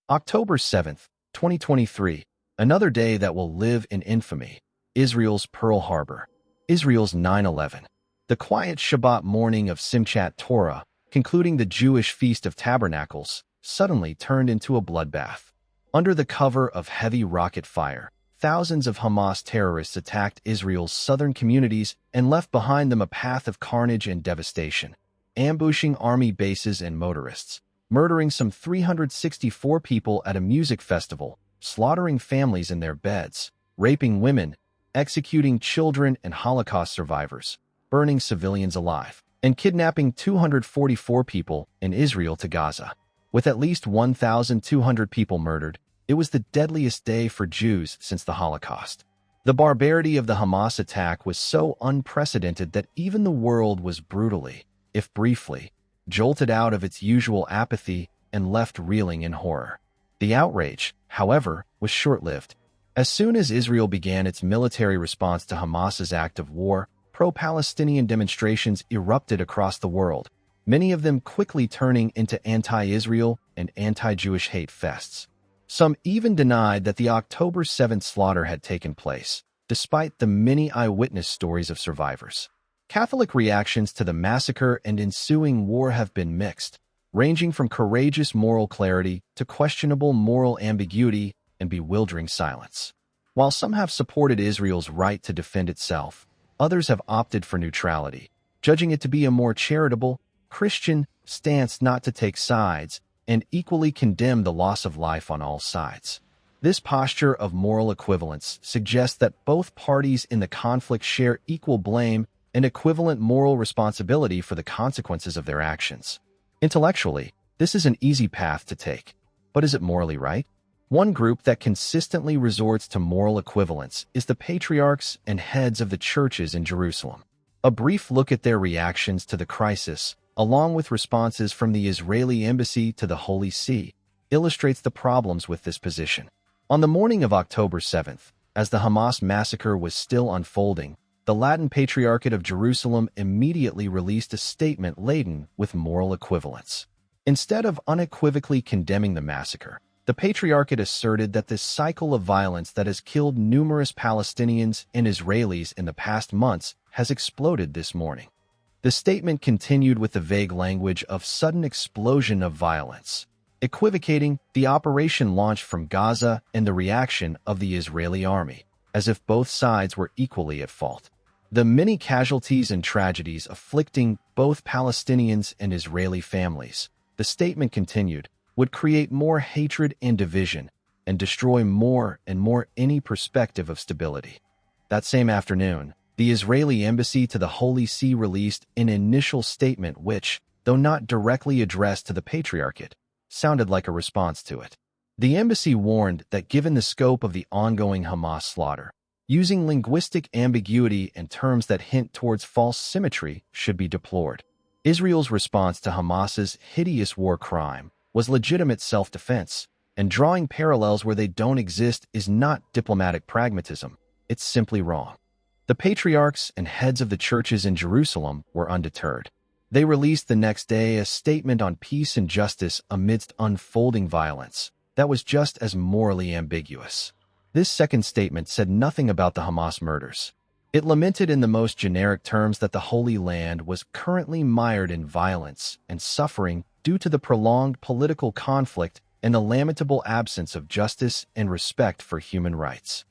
October 7th, 2023, another day that will live in infamy. Israel's Pearl Harbor. Israel's 9/11. The quiet Shabbat morning of Simchat Torah, concluding the Jewish Feast of Tabernacles, suddenly turned into a bloodbath. Under the cover of heavy rocket fire, thousands of Hamas terrorists attacked Israel's southern communities and left behind them a path of carnage and devastation, ambushing army bases and motorists, murdering some 364 people at a music festival, slaughtering families in their beds, raping women, executing children and Holocaust survivors, burning civilians alive, and kidnapping 244 people in Israel to Gaza. With at least 1,200 people murdered, it was the deadliest day for Jews since the Holocaust. The barbarity of the Hamas attack was so unprecedented that even the world was brutally, if briefly, jolted out of its usual apathy and left reeling in horror. The outrage, however, was short-lived. As soon as Israel began its military response to Hamas's act of war, pro-Palestinian demonstrations erupted across the world, many of them quickly turning into anti-Israel and anti-Jewish hate fests. Some even denied that the October 7th slaughter had taken place, despite the many eyewitness stories of survivors. Catholic reactions to the massacre and ensuing war have been mixed, ranging from courageous moral clarity to questionable moral ambiguity and bewildering silence. While some have supported Israel's right to defend itself, others have opted for neutrality, judging it to be a more charitable, Christian stance not to take sides and equally condemn the loss of life on all sides. This posture of moral equivalence suggests that both parties in the conflict share equal blame and equivalent moral responsibility for the consequences of their actions. Intellectually, this is an easy path to take. But is it morally right? One group that consistently resorts to moral equivalence is the patriarchs and heads of the churches in Jerusalem. A brief look at their reactions to the crisis, along with responses from the Israeli embassy to the Holy See, illustrates the problems with this position. On the morning of October 7th, as the Hamas massacre was still unfolding, the Latin Patriarchate of Jerusalem immediately released a statement laden with moral equivalence. Instead of unequivocally condemning the massacre, the Patriarchate asserted that this cycle of violence that has killed numerous Palestinians and Israelis in the past months has exploded this morning. The statement continued with the vague language of sudden explosion of violence, equivocating the operation launched from Gaza and the reaction of the Israeli army, as if both sides were equally at fault. The many casualties and tragedies afflicting both Palestinians and Israeli families, the statement continued, would create more hatred and division and destroy more and more any perspective of stability. That same afternoon, the Israeli embassy to the Holy See released an initial statement which, though not directly addressed to the Patriarchate, sounded like a response to it. The embassy warned that given the scope of the ongoing Hamas slaughter, using linguistic ambiguity and terms that hint towards false symmetry should be deplored. Israel's response to Hamas's hideous war crime was legitimate self-defense, and drawing parallels where they don't exist is not diplomatic pragmatism, it's simply wrong. The patriarchs and heads of the churches in Jerusalem were undeterred. They released the next day a statement on peace and justice amidst unfolding violence that was just as morally ambiguous. This second statement said nothing about the Hamas murders. It lamented in the most generic terms that the Holy Land was currently mired in violence and suffering due to the prolonged political conflict and the lamentable absence of justice and respect for human rights.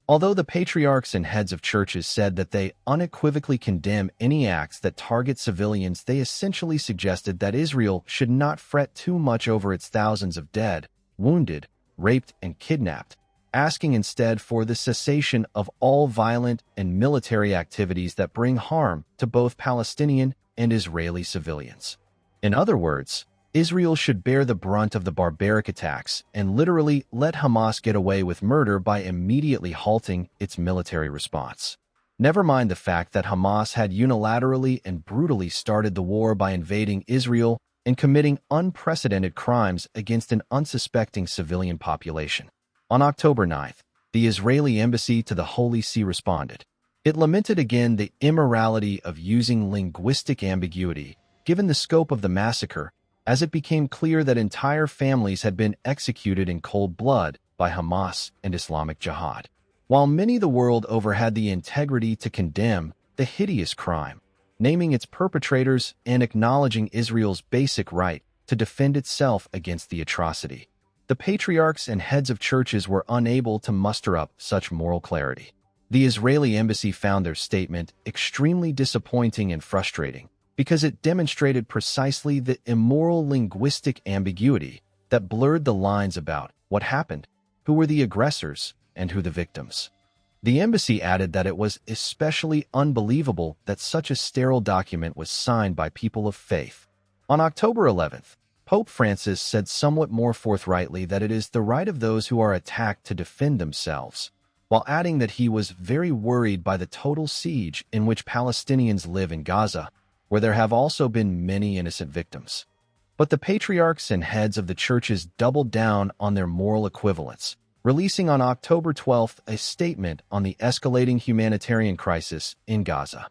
Although the patriarchs and heads of churches said that they unequivocally condemn any acts that target civilians, they essentially suggested that Israel should not fret too much over its thousands of dead, wounded, raped, and kidnapped, asking instead for the cessation of all violent and military activities that bring harm to both Palestinian and Israeli civilians. In other words, Israel should bear the brunt of the barbaric attacks and literally let Hamas get away with murder by immediately halting its military response. Never mind the fact that Hamas had unilaterally and brutally started the war by invading Israel and committing unprecedented crimes against an unsuspecting civilian population. On October 9th, the Israeli embassy to the Holy See responded. It lamented again the immorality of using linguistic ambiguity, given the scope of the massacre, as it became clear that entire families had been executed in cold blood by Hamas and Islamic Jihad. While many the world over had the integrity to condemn the hideous crime, naming its perpetrators and acknowledging Israel's basic right to defend itself against the atrocity, the patriarchs and heads of churches were unable to muster up such moral clarity. The Israeli embassy found their statement extremely disappointing and frustrating because it demonstrated precisely the immoral linguistic ambiguity that blurred the lines about what happened, who were the aggressors, and who the victims. The embassy added that it was especially unbelievable that such a sterile document was signed by people of faith. On October 11th, Pope Francis said somewhat more forthrightly that it is the right of those who are attacked to defend themselves, while adding that he was very worried by the total siege in which Palestinians live in Gaza, where there have also been many innocent victims. But the patriarchs and heads of the churches doubled down on their moral equivalence, releasing on October 12th a statement on the escalating humanitarian crisis in Gaza.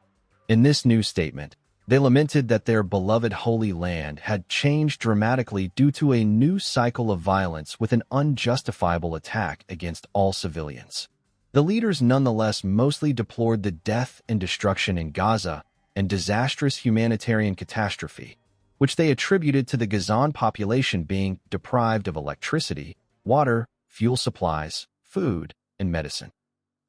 In this new statement, they lamented that their beloved Holy Land had changed dramatically due to a new cycle of violence with an unjustifiable attack against all civilians. The leaders nonetheless mostly deplored the death and destruction in Gaza and disastrous humanitarian catastrophe, which they attributed to the Gazan population being deprived of electricity, water, fuel supplies, food, and medicine.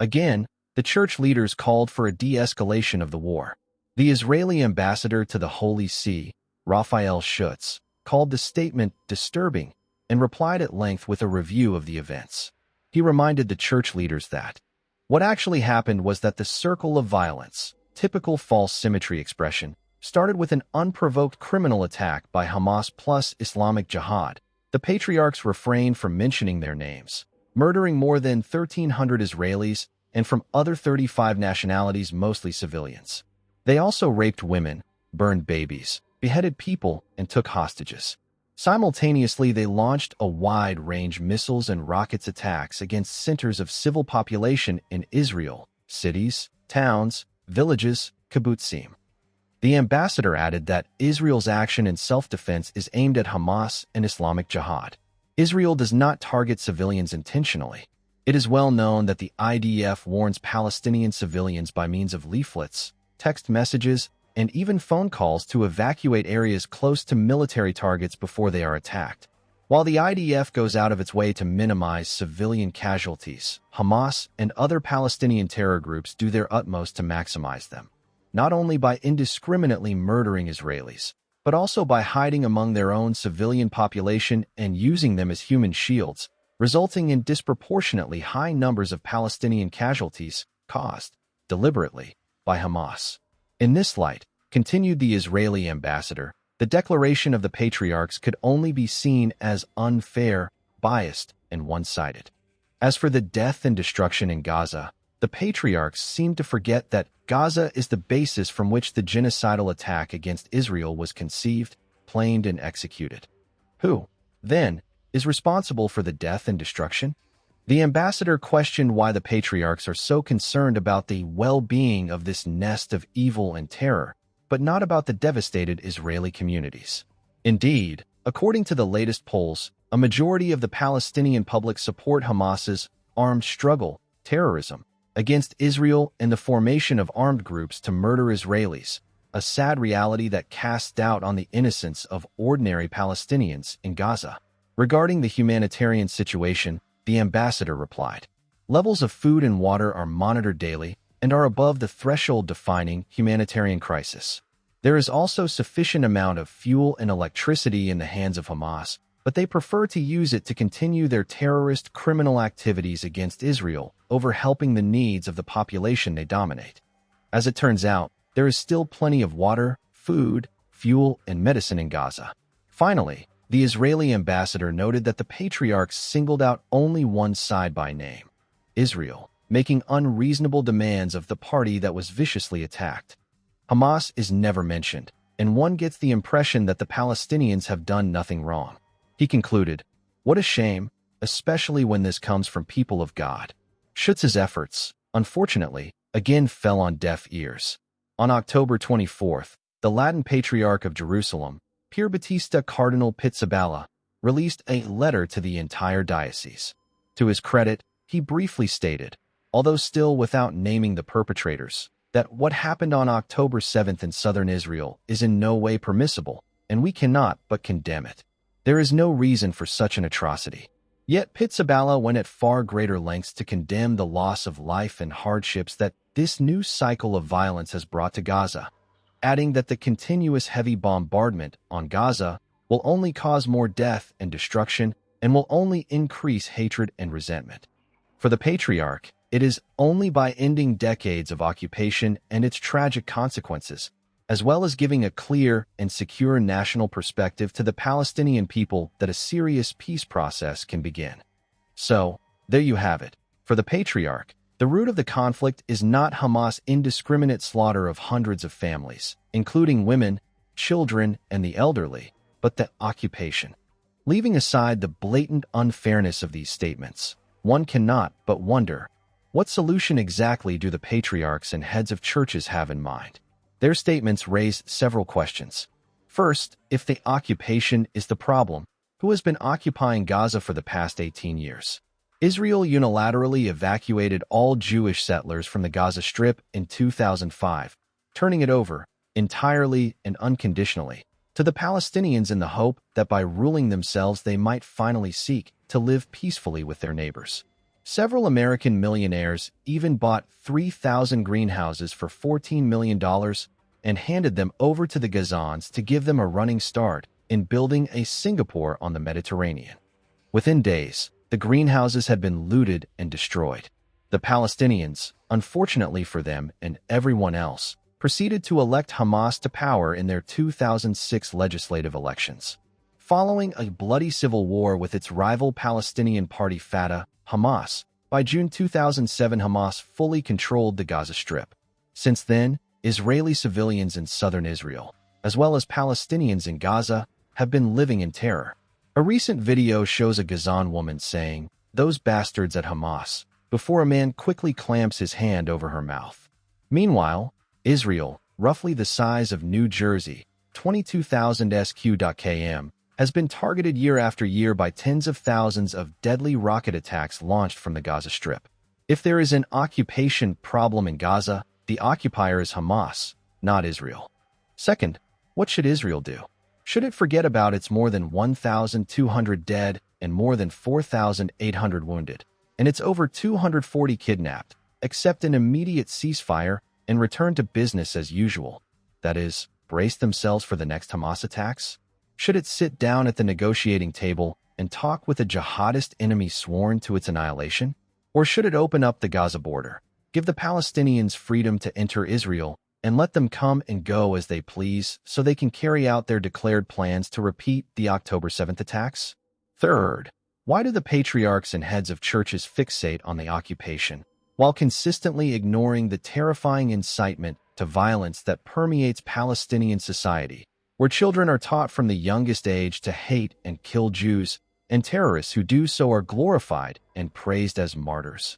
Again, the church leaders called for a de-escalation of the war. The Israeli ambassador to the Holy See, Raphael Schutz, called the statement disturbing and replied at length with a review of the events. He reminded the church leaders that what actually happened was that the circle of violence, typical false symmetry expression, started with an unprovoked criminal attack by Hamas plus Islamic Jihad. The patriarchs refrained from mentioning their names, murdering more than 1,300 Israelis and from other 35 nationalities, mostly civilians. They also raped women, burned babies, beheaded people, and took hostages. Simultaneously, they launched a wide-range missiles and rockets attacks against centers of civil population in Israel, cities, towns, villages, kibbutzim. The ambassador added that Israel's action in self-defense is aimed at Hamas and Islamic Jihad. Israel does not target civilians intentionally. It is well known that the IDF warns Palestinian civilians by means of leaflets, text messages, and even phone calls to evacuate areas close to military targets before they are attacked. While the IDF goes out of its way to minimize civilian casualties, Hamas and other Palestinian terror groups do their utmost to maximize them, not only by indiscriminately murdering Israelis, but also by hiding among their own civilian population and using them as human shields, resulting in disproportionately high numbers of Palestinian casualties caused, deliberately, by Hamas. In this light, continued the Israeli ambassador, the declaration of the patriarchs could only be seen as unfair, biased, and one-sided. As for the death and destruction in Gaza, the patriarchs seemed to forget that Gaza is the basis from which the genocidal attack against Israel was conceived, planned, and executed. Who, then, is responsible for the death and destruction? The ambassador questioned why the patriarchs are so concerned about the well-being of this nest of evil and terror, but not about the devastated Israeli communities. Indeed, according to the latest polls, a majority of the Palestinian public support Hamas's armed struggle, terrorism, against Israel and the formation of armed groups to murder Israelis, a sad reality that casts doubt on the innocence of ordinary Palestinians in Gaza. Regarding the humanitarian situation, the ambassador replied, "Levels of food and water are monitored daily and are above the threshold defining humanitarian crisis. There is also sufficient amount of fuel and electricity in the hands of Hamas, but they prefer to use it to continue their terrorist criminal activities against Israel over helping the needs of the population they dominate. As it turns out, there is still plenty of water, food, fuel, and medicine in Gaza." Finally, the Israeli ambassador noted that the patriarchs singled out only one side by name, Israel, making unreasonable demands of the party that was viciously attacked. Hamas is never mentioned, and one gets the impression that the Palestinians have done nothing wrong. He concluded, "What a shame, especially when this comes from people of God." Schutz's efforts, unfortunately, again fell on deaf ears. On October 24th, the Latin Patriarch of Jerusalem, Pierbattista Cardinal Pizzaballa, released a letter to the entire diocese. To his credit, he briefly stated, although still without naming the perpetrators, that what happened on October 7th in southern Israel is in no way permissible, and we cannot but condemn it. There is no reason for such an atrocity. Yet Pizzaballa went at far greater lengths to condemn the loss of life and hardships that this new cycle of violence has brought to Gaza, adding that the continuous heavy bombardment on Gaza will only cause more death and destruction and will only increase hatred and resentment. For the Patriarch, it is only by ending decades of occupation and its tragic consequences, as well as giving a clear and secure national perspective to the Palestinian people, that a serious peace process can begin. So, there you have it. For the Patriarch, the root of the conflict is not Hamas' indiscriminate slaughter of hundreds of families, including women, children, and the elderly, but the occupation. Leaving aside the blatant unfairness of these statements, one cannot but wonder, what solution exactly do the patriarchs and heads of churches have in mind? Their statements raise several questions. First, if the occupation is the problem, who has been occupying Gaza for the past 18 years? Israel unilaterally evacuated all Jewish settlers from the Gaza Strip in 2005, turning it over, entirely and unconditionally, to the Palestinians in the hope that by ruling themselves they might finally seek to live peacefully with their neighbors. Several American millionaires even bought 3,000 greenhouses for $14 million and handed them over to the Gazans to give them a running start in building a Singapore on the Mediterranean. Within days, the greenhouses had been looted and destroyed. The Palestinians, unfortunately for them and everyone else, proceeded to elect Hamas to power in their 2006 legislative elections. Following a bloody civil war with its rival Palestinian party Fatah, Hamas, by June 2007 Hamas fully controlled the Gaza Strip. Since then, Israeli civilians in southern Israel, as well as Palestinians in Gaza, have been living in terror. A recent video shows a Gazan woman saying, "Those bastards at Hamas," before a man quickly clamps his hand over her mouth. Meanwhile, Israel, roughly the size of New Jersey, 22,000 sq.km, has been targeted year after year by tens of thousands of deadly rocket attacks launched from the Gaza Strip. If there is an occupation problem in Gaza, the occupier is Hamas, not Israel. Second, what should Israel do? Should it forget about its more than 1,200 dead and more than 4,800 wounded, and its over 240 kidnapped, accept an immediate ceasefire and return to business as usual? That is, brace themselves for the next Hamas attacks? Should it sit down at the negotiating table and talk with a jihadist enemy sworn to its annihilation? Or should it open up the Gaza border, give the Palestinians freedom to enter Israel, and let them come and go as they please so they can carry out their declared plans to repeat the October 7th attacks? Third, why do the patriarchs and heads of churches fixate on the occupation, while consistently ignoring the terrifying incitement to violence that permeates Palestinian society, where children are taught from the youngest age to hate and kill Jews, and terrorists who do so are glorified and praised as martyrs?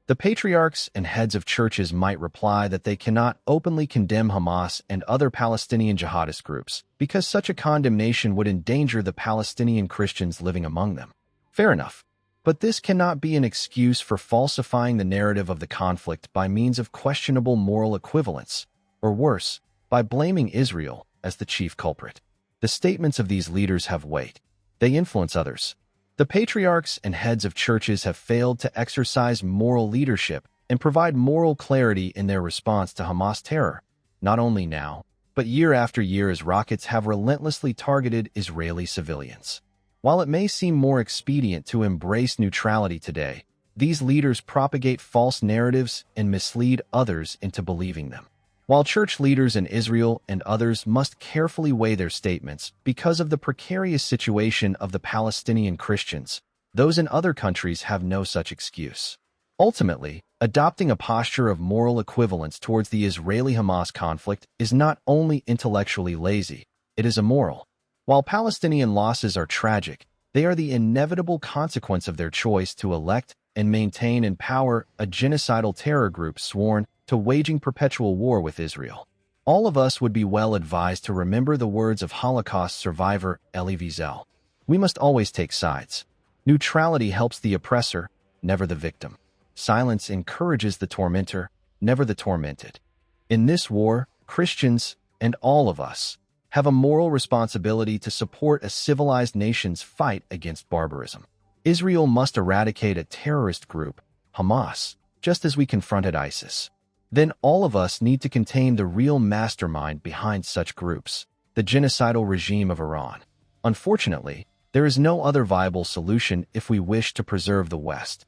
The patriarchs and heads of churches might reply that they cannot openly condemn Hamas and other Palestinian jihadist groups because such a condemnation would endanger the Palestinian Christians living among them. Fair enough. But this cannot be an excuse for falsifying the narrative of the conflict by means of questionable moral equivalence, or worse, by blaming Israel as the chief culprit. The statements of these leaders have weight. They influence others. The patriarchs and heads of churches have failed to exercise moral leadership and provide moral clarity in their response to Hamas terror, not only now, but year after year as rockets have relentlessly targeted Israeli civilians. While it may seem more expedient to embrace neutrality today, these leaders propagate false narratives and mislead others into believing them. While church leaders in Israel and others must carefully weigh their statements because of the precarious situation of the Palestinian Christians, those in other countries have no such excuse. Ultimately, adopting a posture of moral equivalence towards the Israeli-Hamas conflict is not only intellectually lazy, it is immoral. While Palestinian losses are tragic, they are the inevitable consequence of their choice to elect and maintain in power a genocidal terror group sworn to waging perpetual war with Israel. All of us would be well advised to remember the words of Holocaust survivor Elie Wiesel. We must always take sides. Neutrality helps the oppressor, never the victim. Silence encourages the tormentor, never the tormented. In this war, Christians, and all of us, have a moral responsibility to support a civilized nation's fight against barbarism. Israel must eradicate a terrorist group, Hamas, just as we confronted ISIS. Then all of us need to contain the real mastermind behind such groups, the genocidal regime of Iran. Unfortunately, there is no other viable solution if we wish to preserve the West.